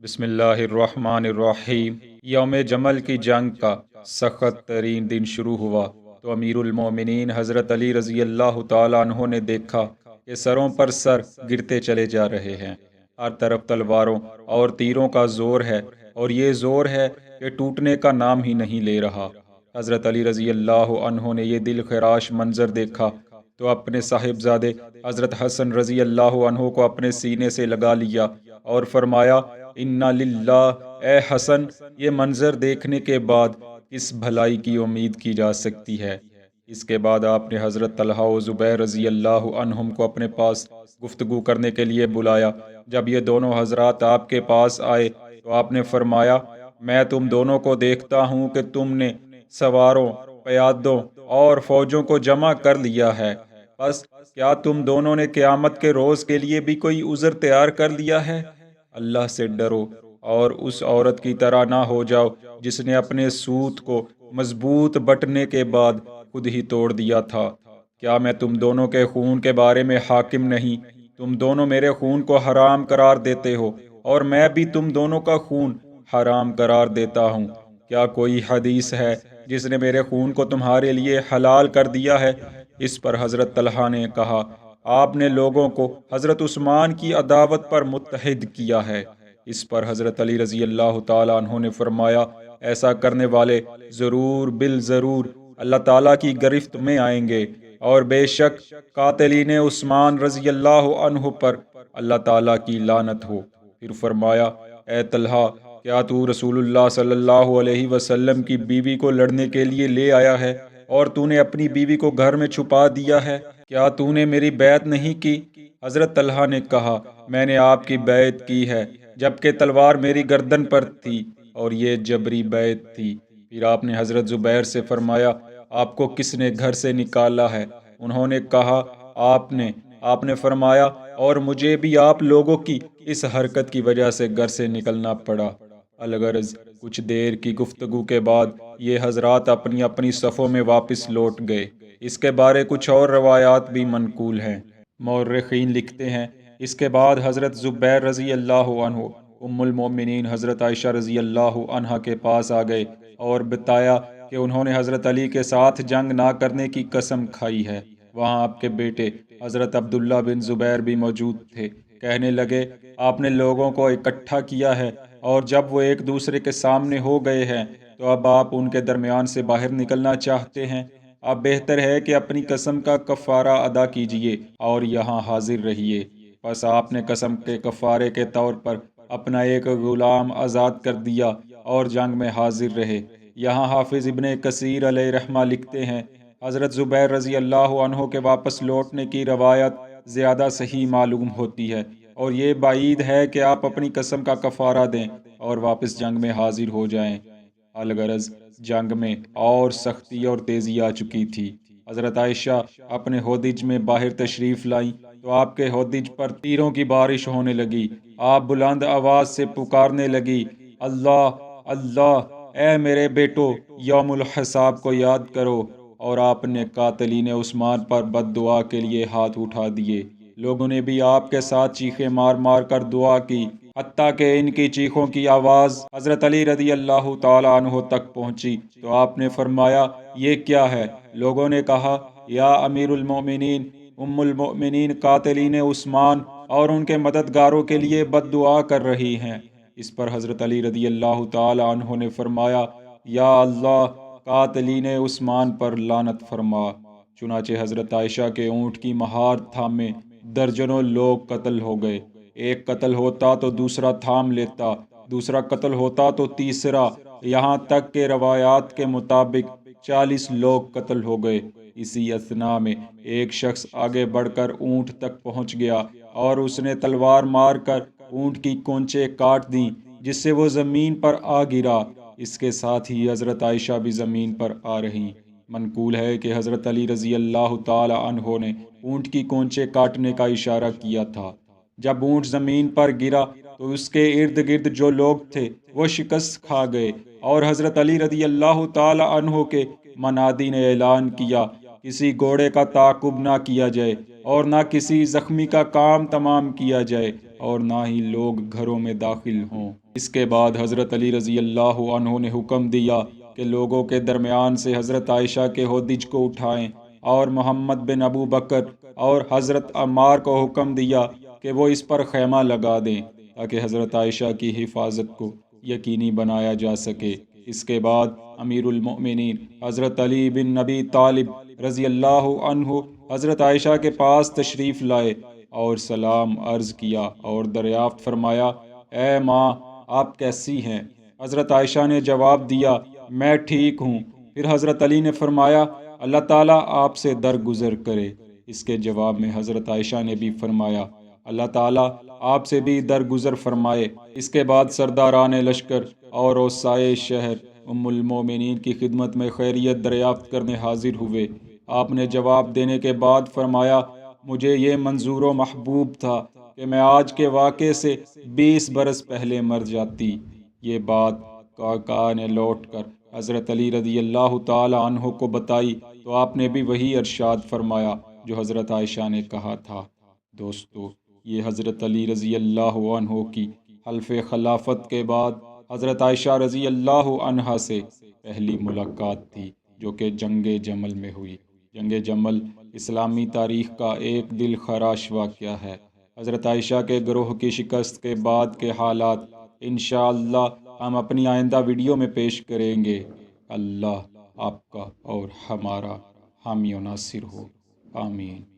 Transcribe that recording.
بسم اللہ الرحمن الرحیم۔ یوم جمل کی جنگ کا سخت ترین دن شروع ہوا تو امیر المومنین حضرت علی رضی اللہ تعالیٰ عنہ نے دیکھا کہ سروں پر سر گرتے چلے جا رہے ہیں۔ ہر طرف تلواروں اور تیروں کا زور ہے اور یہ زور ہے کہ ٹوٹنے کا نام ہی نہیں لے رہا۔ حضرت علی رضی اللہ عنہ نے یہ دل خراش منظر دیکھا تو اپنے صاحبزادے حضرت حسن رضی اللہ عنہ کو اپنے سینے سے لگا لیا اور فرمایا، انا للہ، اے حسن، یہ منظر دیکھنے کے بعد کس بھلائی کی امید کی جا سکتی ہے؟ اس کے بعد آپ نے حضرت طلحہ و زبیر رضی اللہ عنہم کو اپنے پاس گفتگو کرنے کے لیے بلایا۔ جب یہ دونوں حضرات آپ کے پاس آئے تو آپ نے فرمایا، میں تم دونوں کو دیکھتا ہوں کہ تم نے سواروں، پیادوں اور فوجوں کو جمع کر لیا ہے، بس کیا تم دونوں نے قیامت کے روز کے لیے بھی کوئی عذر تیار کر لیا ہے؟ اللہ سے ڈرو اور اس عورت کی طرح نہ ہو جاؤ جس نے اپنے سوت کو مضبوط بٹنے کے بعد خود ہی توڑ دیا تھا۔ کیا میں تم دونوں کے خون کے بارے میں حاکم نہیں؟ تم دونوں میرے خون کو حرام قرار دیتے ہو اور میں بھی تم دونوں کا خون حرام قرار دیتا ہوں۔ کیا کوئی حدیث ہے جس نے میرے خون کو تمہارے لیے حلال کر دیا ہے؟ اس پر حضرت طلحہ نے کہا، آپ نے لوگوں کو حضرت عثمان کی عداوت پر متحد کیا ہے۔ اس پر حضرت علی رضی اللہ تعالیٰ عنہ نے فرمایا، ایسا کرنے والے ضرور بالضرور اللہ تعالیٰ کی گرفت میں آئیں گے، اور بے شک قاتلین عثمان رضی اللہ عنہ پر اللہ تعالیٰ کی لعنت ہو۔ پھر فرمایا، اے طلحہ، کیا تو رسول اللہ صلی اللہ علیہ وسلم کی بیوی کو لڑنے کے لیے لے آیا ہے اور تو نے اپنی بیوی کو گھر میں چھپا دیا ہے؟ کیا تو نے میری بیعت نہیں کی؟ حضرت طلحہ نے کہا، میں نے آپ کی بیعت کی ہے جبکہ تلوار میری گردن پر تھی اور یہ جبری بیعت تھی۔ پھر آپ نے حضرت زبیر سے فرمایا، آپ کو کس نے گھر سے نکالا ہے؟ انہوں نے کہا، آپ نے فرمایا، اور مجھے بھی آپ لوگوں کی اس حرکت کی وجہ سے گھر سے نکلنا پڑا۔ الغرض کچھ دیر کی گفتگو کے بعد یہ حضرات اپنی اپنی صفوں میں واپس لوٹ گئے۔ اس کے بارے کچھ اور روایات بھی منقول ہیں۔ مورخین لکھتے ہیں، اس کے بعد حضرت زبیر رضی اللہ عنہ ام المومنین حضرت عائشہ رضی اللہ عنہا کے پاس آ گئے اور بتایا کہ انہوں نے حضرت علی کے ساتھ جنگ نہ کرنے کی قسم کھائی ہے۔ وہاں آپ کے بیٹے حضرت عبداللہ بن زبیر بھی موجود تھے۔ کہنے لگے، آپ نے لوگوں کو اکٹھا کیا ہے اور جب وہ ایک دوسرے کے سامنے ہو گئے ہیں تو اب آپ ان کے درمیان سے باہر نکلنا چاہتے ہیں۔ اب بہتر ہے کہ اپنی قسم کا کفارہ ادا کیجیے اور یہاں حاضر رہیے۔ پس آپ نے قسم کے کفارے کے طور پر اپنا ایک غلام آزاد کر دیا اور جنگ میں حاضر رہے۔ یہاں حافظ ابن کثیر علیہ رحمہ لکھتے ہیں، حضرت زبیر رضی اللہ عنہ کے واپس لوٹنے کی روایت زیادہ صحیح معلوم ہوتی ہے، اور یہ بعید ہے کہ آپ اپنی قسم کا کفارہ دیں اور واپس جنگ میں حاضر ہو جائیں۔ الغرض جنگ میں اور سختی اور تیزی آ چکی تھی۔ حضرت عائشہ اپنے ہودج میں باہر تشریف لائیں تو آپ کے ہودج پر تیروں کی بارش ہونے لگی۔ آپ بلند آواز سے پکارنے لگی، اللہ اللہ، اے میرے بیٹو، یوم الحساب کو یاد کرو، اور آپ نے قاتلین عثمان پر بد دعا کے لیے ہاتھ اٹھا دیے۔ لوگوں نے بھی آپ کے ساتھ چیخیں مار مار کر دعا کی، حتیٰ کہ ان کی چیخوں کی آواز حضرت علی رضی اللہ تعالیٰ عنہ تک پہنچی تو آپ نے فرمایا، یہ کیا ہے؟ لوگوں نے کہا، یا امیر المومنین، ام المؤمنین قاتلین عثمان اور ان کے مددگاروں کے لیے بد دعا کر رہی ہیں۔ اس پر حضرت علی رضی اللہ تعالی عنہ نے فرمایا، یا اللہ، قاتلین عثمان پر لعنت فرما۔ چنانچہ حضرت عائشہ کے اونٹ کی مہار تھامے درجنوں لوگ قتل ہو گئے۔ ایک قتل ہوتا تو دوسرا تھام لیتا، دوسرا قتل ہوتا تو تیسرا، یہاں تک کہ روایات کے مطابق 40 لوگ قتل ہو گئے۔ اسی اثنا میں ایک شخص آگے بڑھ کر اونٹ تک پہنچ گیا اور اس نے تلوار مار کر اونٹ کی کونچیں کاٹ دیں، جس سے وہ زمین پر آ گرا۔ اس کے ساتھ ہی حضرت عائشہ بھی زمین پر آ رہی۔ منقول ہے کہ حضرت علی رضی اللہ تعالی عنہ نے اونٹ کی کونچیں کاٹنے کا اشارہ کیا تھا۔ جب اونٹ زمین پر گرا تو اس کے ارد گرد جو لوگ تھے وہ شکست کھا گئے، اور حضرت علی رضی اللہ تعالی عنہ کے منادی نے اعلان کیا، کسی گھوڑے کا تعاقب نہ کیا جائے اور نہ کسی زخمی کا کام تمام کیا جائے، اور نہ ہی لوگ گھروں میں داخل ہوں۔ اس کے بعد حضرت علی رضی اللہ عنہ نے حکم دیا کہ لوگوں کے درمیان سے حضرت عائشہ کے ہودج کو اٹھائیں، اور محمد بن ابو بکر اور حضرت عمار کو حکم دیا کہ وہ اس پر خیمہ لگا دیں تاکہ حضرت عائشہ کی حفاظت کو یقینی بنایا جا سکے۔ اس کے بعد امیر المؤمنین حضرت علی بن نبی طالب رضی اللہ عنہ حضرت عائشہ کے پاس تشریف لائے اور سلام عرض کیا اور دریافت فرمایا، اے ماں، آپ کیسی ہیں؟ حضرت عائشہ نے جواب دیا، میں ٹھیک ہوں۔ پھر حضرت علی نے فرمایا، اللہ تعالیٰ آپ سے درگزر کرے۔ اس کے جواب میں حضرت عائشہ نے بھی فرمایا، اللہ تعالیٰ آپ سے بھی درگزر فرمائے۔ اس کے بعد سرداران لشکر اور اوسائے شہر ام المومنین کی خدمت میں خیریت دریافت کرنے حاضر ہوئے۔ آپ نے جواب دینے کے بعد فرمایا، مجھے یہ منظور و محبوب تھا کہ میں آج کے واقعے سے 20 برس پہلے مر جاتی۔ یہ بات قعقاع نے لوٹ کر حضرت علی رضی اللہ تعالی عنہ کو بتائی تو آپ نے بھی وہی ارشاد فرمایا جو حضرت عائشہ نے کہا تھا۔ دوستو، یہ حضرت علی رضی اللہ عنہ کی حلف خلافت کے بعد حضرت عائشہ رضی اللہ عنہا سے پہلی ملاقات تھی جو کہ جنگ جمل میں ہوئی۔ جنگ جمل اسلامی تاریخ کا ایک دل خراش واقعہ ہے۔ حضرت عائشہ کے گروہ کی شکست کے بعد کے حالات انشاءاللہ ہم اپنی آئندہ ویڈیو میں پیش کریں گے۔ اللہ آپ کا اور ہمارا حامی و ناصر ہو، آمین۔